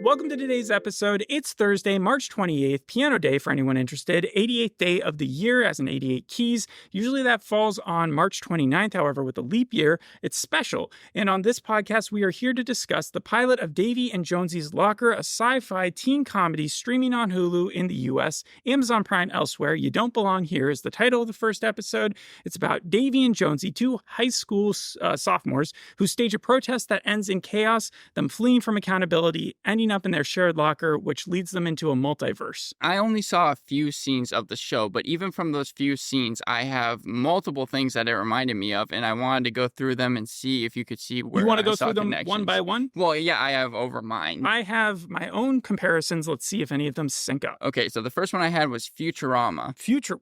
Welcome to today's episode. It's Thursday, March 28th, piano day for anyone interested, 88th day of the year as in 88 keys. Usually that falls on March 29th, however, with a leap year, it's special. And on this podcast, we are here to discuss the pilot of Davey and Jonesie's Locker, a sci-fi teen comedy streaming on Hulu in the US, Amazon Prime elsewhere. You Don't Belong Here is the title of the first episode. It's about Davey and Jonesie, two high school sophomores who stage a protest that ends in chaos, them fleeing from accountability, ending up in their shared locker, which leads them into a multiverse. I only saw a few scenes of the show, but even from those few scenes, I have multiple things that it reminded me of, and I wanted to go through them and see if you could see where you want to go saw through them connections. one by one? Well, yeah, I have over mine. I have my own comparisons. Let's see if any of them sync up. Okay, so the first one I had was Futurama. Future,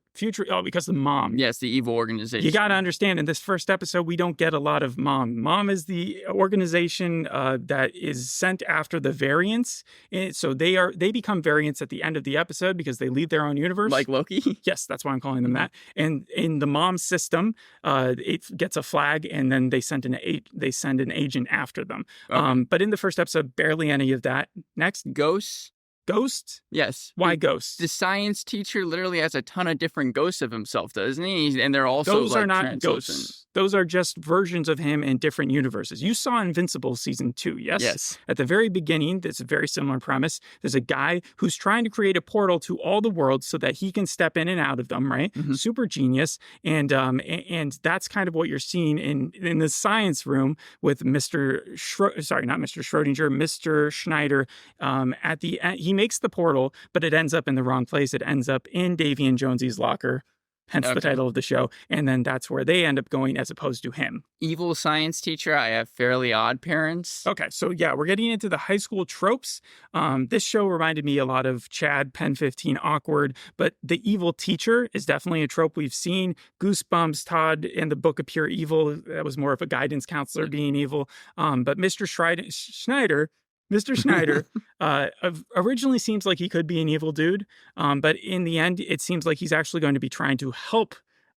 oh, because the mom. Yes, the evil organization. You got to understand, in this first episode, we don't get a lot of mom. Mom is the organization that is sent after the variants. So they become variants at the end of the episode because they leave their own universe. Like Loki? Yes, that's why I'm calling them that. And in the mom system, it gets a flag, and then they send an agent after them. Okay. But in the first episode, barely any of that. Next, Ghosts? ghosts. Yes. Why ghosts? The science teacher literally has a ton of different ghosts of himself, doesn't he? And they're also Those are not translucent. ghosts. Those are just versions of him in different universes. You saw Invincible season 2, yes? Yes. At the very beginning, it's a very similar premise. There's a guy who's trying to create a portal to all the worlds so that he can step in and out of them, right? Mm-hmm. Super genius. And that's kind of what you're seeing in the science room with Mr. Schneider. At the end, he makes the portal, but it ends up in the wrong place. It ends up in Davey and Jonesie's locker. Hence the title of the show. And then that's where they end up going as opposed to him. Evil science teacher, I have Fairly Odd Parents. Okay, so yeah, we're getting into the high school tropes. This show reminded me a lot of Chad, Pen 15, Awkward, but the evil teacher is definitely a trope we've seen. Goosebumps, Todd in the Book of Pure Evil, that was more of a guidance counselor being evil. But Mr. Schneider originally seems like he could be an evil dude, but in the end, it seems like he's actually going to be trying to help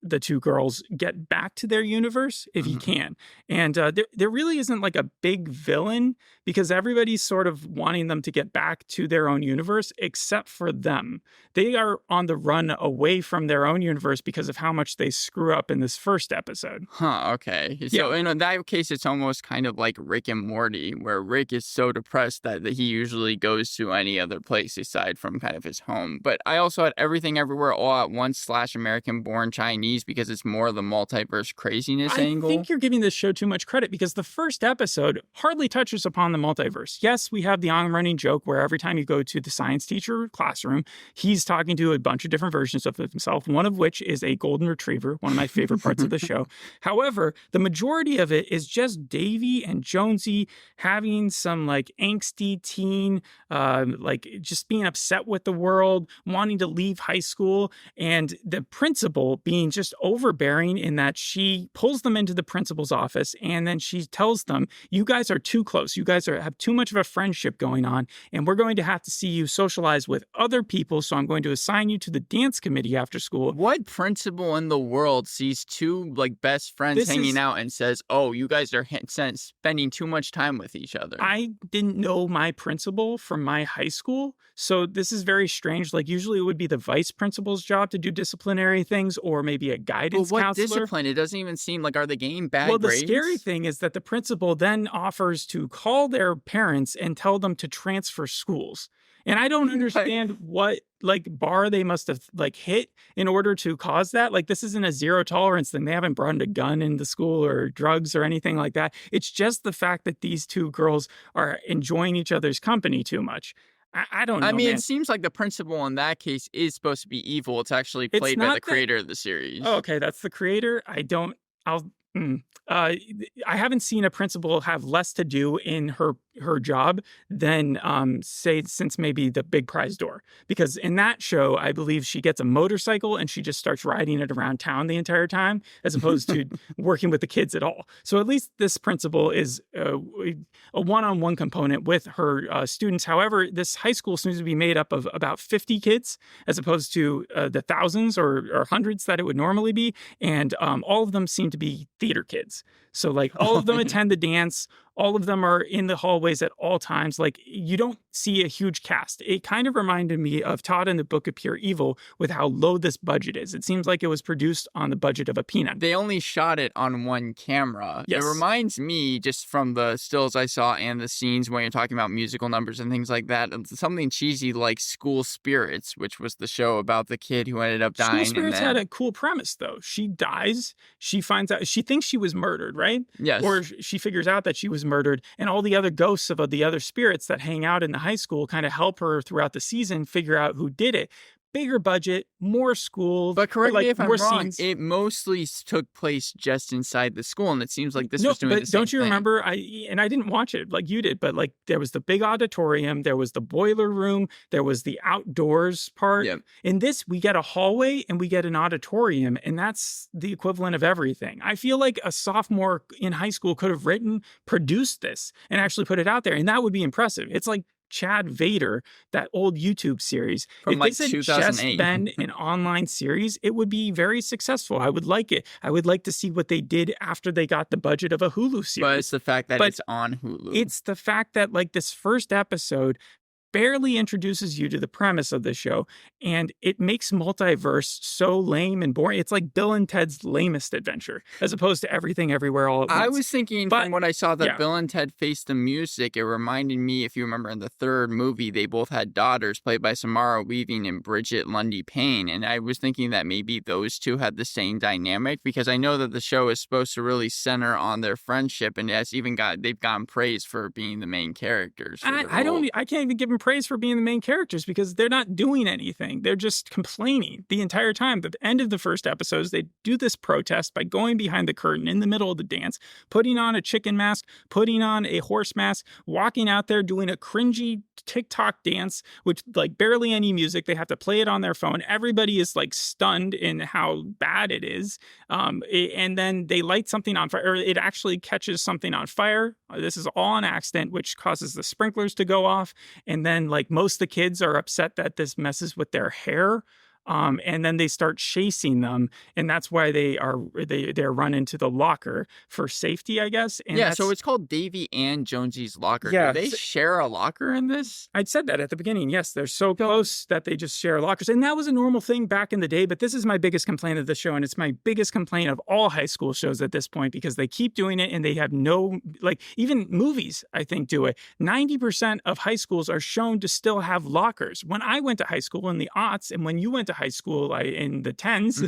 the two girls get back to their universe if he can. And there really isn't like a big villain because everybody's sort of wanting them to get back to their own universe except for them. They are on the run away from their own universe because of how much they screw up in this first episode. Huh, okay. So in that case, it's almost kind of like Rick and Morty, where Rick is so depressed that he usually goes to any other place aside from kind of his home. But I also had Everything Everywhere All at Once / American Born Chinese because it's more of the multiverse craziness angle. I think you're giving this show too much credit because the first episode hardly touches upon the multiverse. Yes, we have the on-running joke where every time you go to the science teacher classroom, he's talking to a bunch of different versions of himself, one of which is a golden retriever, one of my favorite parts of the show. However, the majority of it is just Davey and Jonesie having some like angsty teen, like just being upset with the world, wanting to leave high school, and the principal being just overbearing in that she pulls them into the principal's office and then she tells them, you guys are too close. You guys have too much of a friendship going on and we're going to have to see you socialize with other people. So I'm going to assign you to the dance committee after school. What principal in the world sees two like best friends hanging out and says, oh, you guys are spending too much time with each other? I didn't know my principal from my high school. So this is very strange. Like usually it would be the vice principal's job to do disciplinary things or maybe a guidance what counselor. Discipline? It doesn't even seem like, are they getting bad grades? Well, the scary thing is that the principal then offers to call their parents and tell them to transfer schools. And I don't understand what like bar they must have like hit in order to cause that. Like this isn't a zero tolerance thing. They haven't brought a gun into school or drugs or anything like that. It's just the fact that these two girls are enjoying each other's company too much. I don't know. It seems like the principal in that case is supposed to be evil. It's actually played by the creator of the series. Oh, okay, that's the creator. I haven't seen a principal have less to do in her job than, say, since maybe The Big Prize Door. Because in that show, I believe she gets a motorcycle and she just starts riding it around town the entire time, as opposed to working with the kids at all. So at least this principal is a one-on-one component with her students. However, this high school seems to be made up of about 50 kids, as opposed to the thousands or hundreds that it would normally be. And all of them seem to be theater kids. So like all of them attend the dance. All of them are in the hallways at all times. Like you don't see a huge cast. It kind of reminded me of Todd and the Book of Pure Evil with how low this budget is. It seems like it was produced on the budget of a peanut. They only shot it on one camera. Yes. It reminds me, just from the stills I saw and the scenes when you're talking about musical numbers and things like that, something cheesy like School Spirits, which was the show about the kid who ended up dying. School Spirits had a cool premise, though. She dies. She finds out. She thinks she was murdered, right? Yes. Or she figures out that she was murdered, and all the other ghosts of the other spirits that hang out in the high school kind of help her throughout the season figure out who did it. Bigger budget, more school. But correct me if I'm wrong, scenes. it mostly took place just inside the school, and it seems like this was doing the same don't you thing. remember? I didn't watch it like you did, but like there was the big auditorium, there was the boiler room, there was the outdoors part. Yep. In this, we get a hallway and we get an auditorium, and that's the equivalent of everything. I feel like a sophomore in high school could have produced this, and actually put it out there, and that would be impressive. It's like Chad Vader, that old YouTube series. From if like this had 2008. just been an online series, it would be very successful. I would like it. I would like to see what they did after they got the budget of a Hulu series. But it's the fact that it's on Hulu. It's the fact that like this first episode barely introduces you to the premise of the show, and it makes multiverse so lame and boring. It's like Bill and Ted's lamest adventure, as opposed to Everything Everywhere All at Once. I was thinking from what I saw that Bill and Ted Face the Music, it reminded me, if you remember in the third movie, they both had daughters played by Samara Weaving and Bridget Lundy Payne. And I was thinking that maybe those two had the same dynamic, because I know that the show is supposed to really center on their friendship, and they've gotten praise for being the main characters. I can't even give them praise for being the main characters, because they're not doing anything. They're just complaining the entire time. At the end of the first episodes, they do this protest by going behind the curtain in the middle of the dance, putting on a chicken mask, putting on a horse mask, walking out there doing a cringy TikTok dance, which like barely any music. They have to play it on their phone. Everybody is like stunned in how bad it is. And then they light something on fire, or it actually catches something on fire. This is all an accident, which causes the sprinklers to go off. And then like most of the kids are upset that this messes with their hair. And then they start chasing them, and that's why they're run into the locker for safety, I guess. And so it's called Davey and Jonesie's locker. Yeah, do they share a locker in this? I'd said that at the beginning. Yes, they're so close that they just share lockers, and that was a normal thing back in the day. But this is my biggest complaint of the show, and it's my biggest complaint of all high school shows at this point, because they keep doing it, and they have no, like, even movies I think do it. 90% of high schools are shown to still have lockers. When I went to high school in the aughts, and when you went to high school in the tens,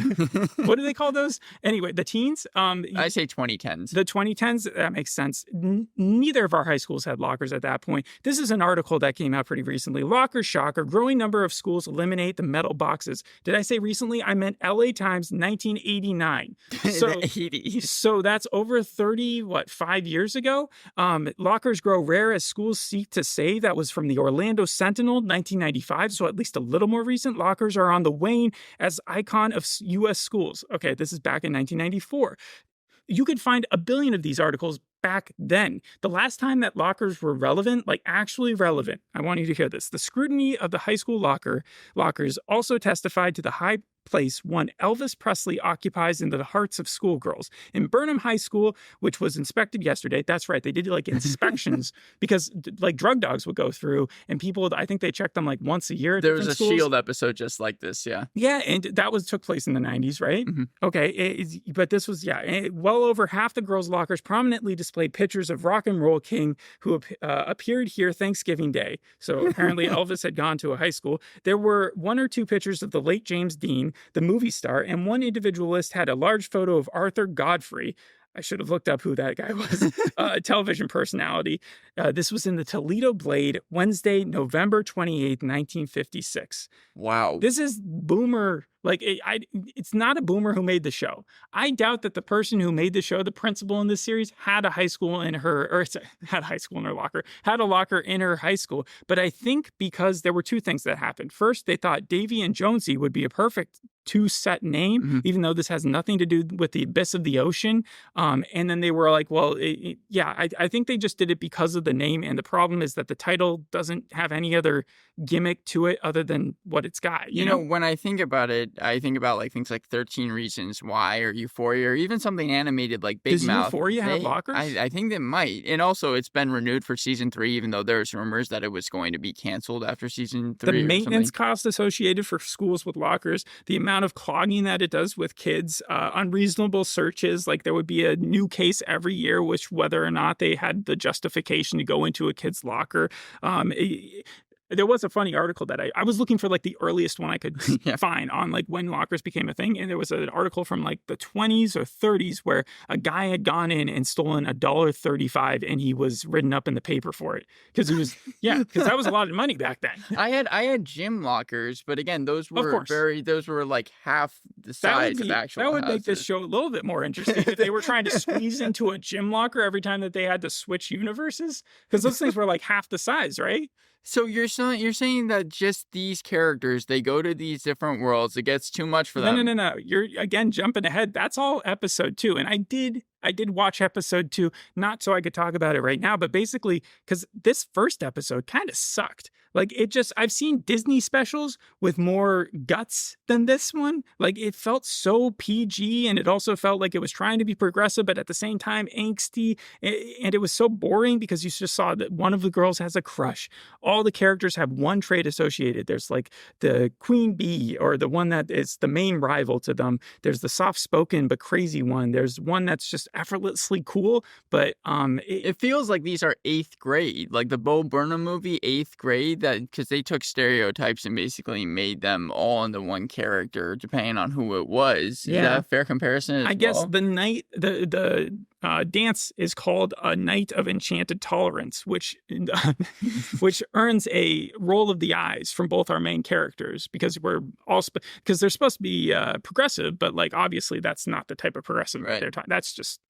what do they call those? Anyway, the teens? I say 2010s. The 2010s, that makes sense. Neither of our high schools had lockers at that point. This is an article that came out pretty recently. Locker shocker, growing number of schools eliminate the metal boxes. Did I say recently? I meant LA Times 1989. So, the 80s. So that's over 5 years ago? Lockers grow rare as schools seek to save. That was from the Orlando Sentinel, 1995, so at least a little more recent. Lockers are on the wane as icon of U.S. schools. Okay, this is back in 1994. You could find a billion of these articles back then. The last time that lockers were relevant, like actually relevant, I want you to hear this. The scrutiny of the high school lockers also testified to the high place one Elvis Presley occupies in the hearts of schoolgirls. In Burnham High School, which was inspected yesterday, that's right, they did like inspections because like drug dogs would go through, and people, I think they checked them like once a year. There was a schools. Shield episode just like this, yeah. Yeah, and that took place in the 90s, right? Mm-hmm. Okay, but this was, well over half the girls' lockers prominently displayed pictures of rock and roll king who appeared here Thanksgiving Day. So apparently Elvis had gone to a high school. There were one or two pictures of the late James Dean, the movie star, and one individualist had a large photo of Arthur Godfrey. I should have looked up who that guy was. A television personality. This was in the Toledo Blade, Wednesday, November 28th, 1956. Wow. This is boomer. Like, it's not a boomer who made the show. I doubt that the person who made the show, the principal in this series, had a locker in her high school. But I think because there were two things that happened. First, they thought Davey and Jonesie would be a perfect too set name, even though this has nothing to do with the abyss of the ocean. And then they were like, well, I think they just did it because of the name. And the problem is that the title doesn't have any other gimmick to it other than what it's got. You know, when I think about it, I think about like things like 13 Reasons Why or Euphoria or even something animated like Big Does Mouth. Euphoria have lockers? I think they might. And also, it's been renewed for season 3, even though there's rumors that it was going to be canceled after season 3. The maintenance cost associated for schools with lockers, the amount of clogging that it does with kids, unreasonable searches, like there would be a new case every year, which whether or not they had the justification to go into a kid's locker. There was a funny article that I was looking for like the earliest one I could find on like when lockers became a thing. And there was an article from like the 20s or 30s where a guy had gone in and stolen $1.35 and he was written up in the paper for it. Because he was, because that was a lot of money back then. I had gym lockers, but again, those were like half the size of actual That would houses. make this show a little bit more interesting if they were trying to squeeze into a gym locker every time that they had to switch universes. Because those things were like half the size, right? So you're saying that just these characters, they go to these different worlds, it gets too much for them. No. You're again jumping ahead. That's all episode 2. And I did watch episode 2, not so I could talk about it right now, but basically because this first episode kind of sucked. Like I've seen Disney specials with more guts than this one. Like it felt so PG, and it also felt like it was trying to be progressive, but at the same time angsty. And it was so boring because you just saw that one of the girls has a crush. All the characters have one trait associated. There's like the queen bee, or the one that is the main rival to them. There's the soft-spoken but crazy one. There's one that's just effortlessly cool. But it feels like these are 8th grade, like the Bo Burnham movie, 8th grade. That because they took stereotypes and basically made them all into one character, depending on who it was. Is that a fair comparison? I guess the night the dance is called a Night of Enchanted Tolerance, which earns a roll of the eyes from both our main characters because we're all because they're supposed to be progressive, but like obviously that's not the type of progressive that they're talking. That's just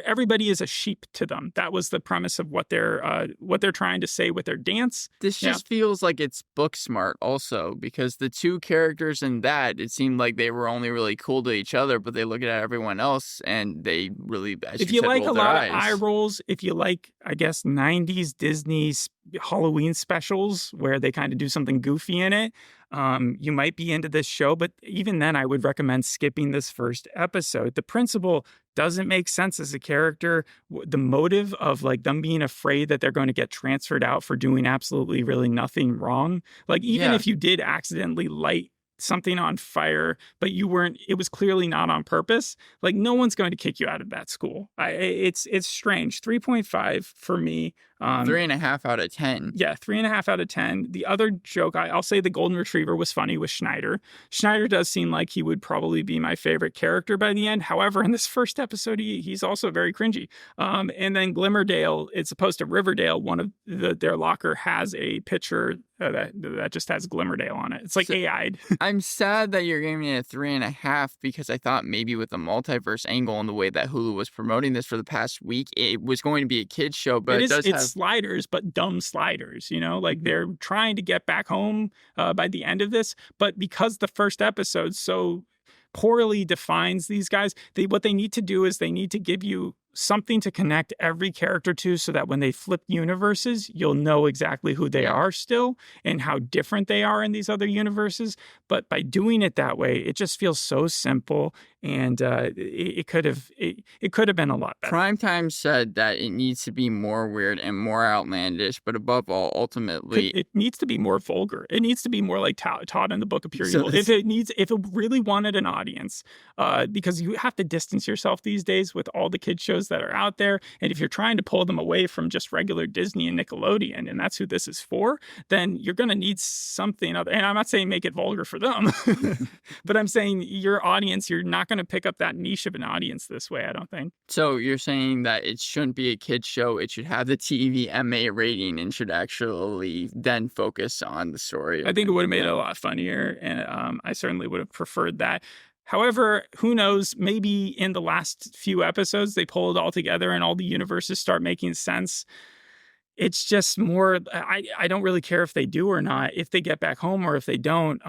everybody is a sheep to them. That was the premise of what they're trying to say with their dance. This just feels like it's book smart also, because the two characters in that, it seemed like they were only really cool to each other, but they look at everyone else and they really, as if you you like a lot eyes. of eye rolls, if you like, I guess, 90s Disney Halloween specials where they kind of do something goofy in it, you might be into this show. But even then, I would recommend skipping this first episode. The principal doesn't make sense as a character. The motive of like them being afraid that they're going to get transferred out for doing absolutely really nothing wrong. Like even if you did accidentally light something on fire, but it was clearly not on purpose. Like no one's going to kick you out of that school. It's strange. 3.5 for me. 3.5 out of 10. Yeah, 3.5 out of 10. The other joke, I'll say the Golden Retriever was funny with Schneider. Schneider does seem like he would probably be my favorite character by the end. However, in this first episode, he's also very cringy. And then Glimmerdale, it's opposed to Riverdale, one of their locker has a picture that just has Glimmerdale on it. It's like AI'd. I'm sad that you're giving it a 3.5 because I thought maybe with the multiverse angle and the way that Hulu was promoting this for the past week, it was going to be a kid's show, but it does have sliders, but dumb sliders, like they're trying to get back home by the end of this. But because the first episode so poorly defines these guys, what they need to do is they need to give you something to connect every character to so that when they flip universes, you'll know exactly who they are still and how different they are in these other universes. But by doing it that way, it just feels so simple, and it could have been a lot better. Primetime said that it needs to be more weird and more outlandish, but above all, ultimately, it needs to be more vulgar. It needs to be more like taught in the Book of Pure Evil. If it really wanted an audience, because you have to distance yourself these days with all the kid shows that are out there. And if you're trying to pull them away from just regular Disney and Nickelodeon, and that's who this is for, then you're going to need something other. And I'm not saying make it vulgar for them, but I'm saying your audience, you're not going to pick up that niche of an audience this way, I don't think. So you're saying that it shouldn't be a kid's show. It should have the TVMA rating and should actually then focus on the story. I think it would have made it a lot funnier, and I certainly would have preferred that. However, who knows, maybe in the last few episodes, they pull it all together and all the universes start making sense. It's just more, I don't really care if they do or not. If they get back home or if they don't,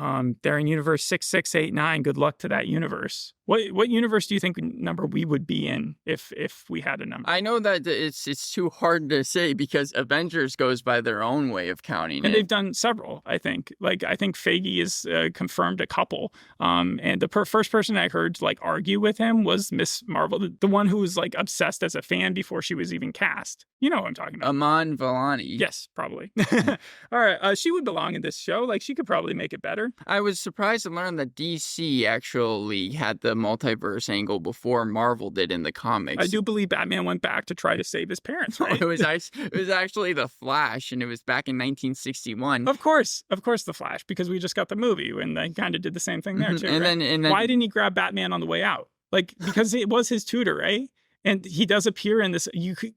they're in universe 6689. Good luck to that universe. What universe do you think number we would be in if we had a number? I know that it's too hard to say because Avengers goes by their own way of counting and it. they've done several, I think. Like, I think Feige is confirmed a couple. And the first person I heard like argue with him was Miss Marvel, the one who was like obsessed as a fan before she was even cast. You know what I'm talking about. Aman Vellani. Yes, probably. All right. She would belong in this show. Like, she could probably make it better. I was surprised to learn that DC actually had the multiverse angle before Marvel did in the comics. I do believe Batman went back to try to save his parents, right? It was actually The Flash, and it was back in 1961. Of course, The Flash, because we just got the movie, and they kind of did the same thing there, too. And right? then Why didn't he grab Batman on the way out? Like, because it was his tutor, right? And he does appear in this.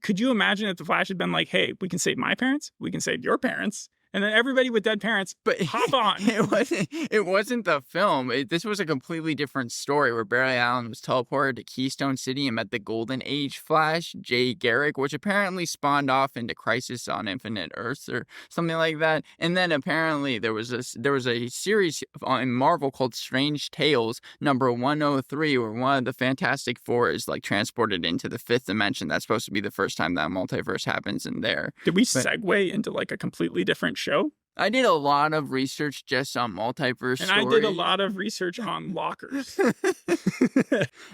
Could you imagine if the Flash had been like, hey, we can save my parents, we can save your parents, and then everybody with dead parents, but hop on. It wasn't the film. This was a completely different story where Barry Allen was teleported to Keystone City and met the Golden Age Flash, Jay Garrick, which apparently spawned off into Crisis on Infinite Earths or something like that. And then apparently there was a series in Marvel called Strange Tales, number 103, where one of the Fantastic Four is like transported into the fifth dimension. That's supposed to be the first time that multiverse happens in there. Did we segue into like a completely different show? I did a lot of research just on multiverse and stories. I did a lot of research on lockers.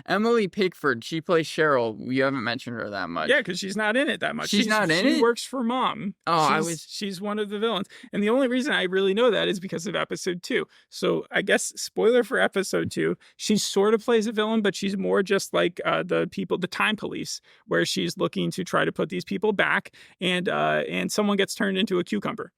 Emily Pickford, she plays Cheryl. You haven't mentioned her that much. Yeah, because she's not in it that much. She's not in it? She works for Mom. Oh, She's one of the villains. And the only reason I really know that is because of episode 2. So I guess, spoiler for episode 2, she sort of plays a villain, but she's more just like the time police, where she's looking to try to put these people back, and someone gets turned into a cucumber.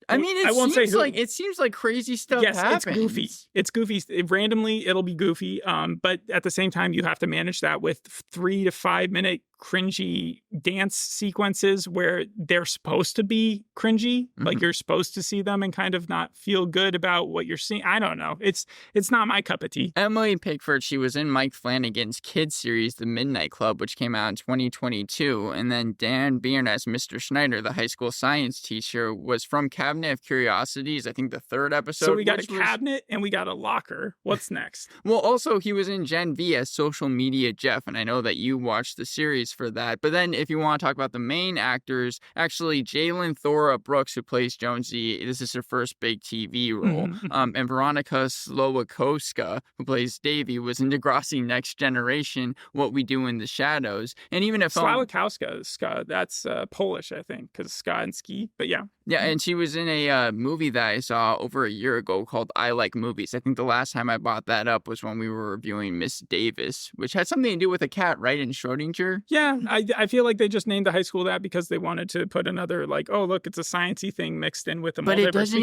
I mean, it seems like crazy stuff happens. It's goofy. It's goofy. Randomly, it'll be goofy. But at the same time, you have to manage that with 3 to 5 minute cringy dance sequences where they're supposed to be cringy. Mm-hmm. Like, you're supposed to see them and kind of not feel good about what you're seeing. I don't know. It's not my cup of tea. Emily Pickford, she was in Mike Flanagan's kids series, The Midnight Club, which came out in 2022. And then Dan Byrne as Mr. Schneider, the high school science teacher, was from Cabinet of Curiosities, I think the 3rd episode. So we got a cabinet and we got a locker. What's next? Well, also, he was in Gen V as Social Media Jeff, and I know that you watched the series for that. But then if you want to talk about the main actors, actually Jalen Thora Brooks, who plays Jonesie, this is her first big TV role. And Veronica Slowakowska, who plays Davey, was in Degrassi Next Generation, What We Do in the Shadows. And even if Slowakowska, that's Polish, I think, because ska and ski. But yeah. Yeah, and she was in a movie that I saw over a year ago called I Like Movies. I think the last time I brought that up was when we were reviewing Miss Davis, which had something to do with a cat, right, in Schrödinger? Yeah, I feel like they just named the high school that because they wanted to put another, like, oh, look, it's a science-y thing mixed in with the multiverse. But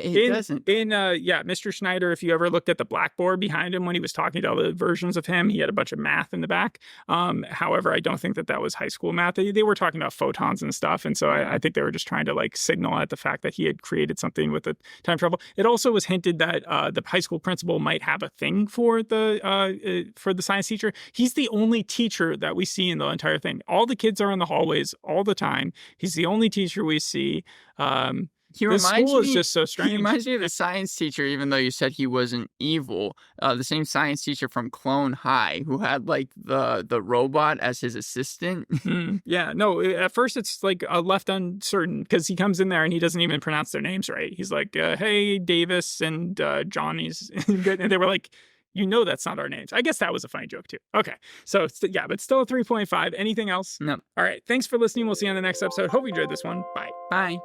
it doesn't. Mr. Schneider, if you ever looked at the blackboard behind him when he was talking to all the versions of him, he had a bunch of math in the back. However, I don't think that was high school math. They were talking about photons and stuff, and so I think they were just trying to, like, signal at the fact that he had created something with the time travel. It also was hinted that the high school principal might have a thing for the science teacher. He's the only teacher that we see in the entire thing. All the kids are in the hallways all the time. He's the only teacher we see. The school is just so strange. He reminds me of the science teacher, even though you said he wasn't evil. The same science teacher from Clone High, who had like the robot as his assistant. Yeah, no. At first, it's like left uncertain because he comes in there and he doesn't even pronounce their names right. He's like, "Hey, Davis and Johnny's," and they were like, "You know that's not our names." I guess that was a funny joke too. Okay, so yeah, but still a 3.5. Anything else? No. All right. Thanks for listening. We'll see you on the next episode. Hope you enjoyed this one. Bye. Bye.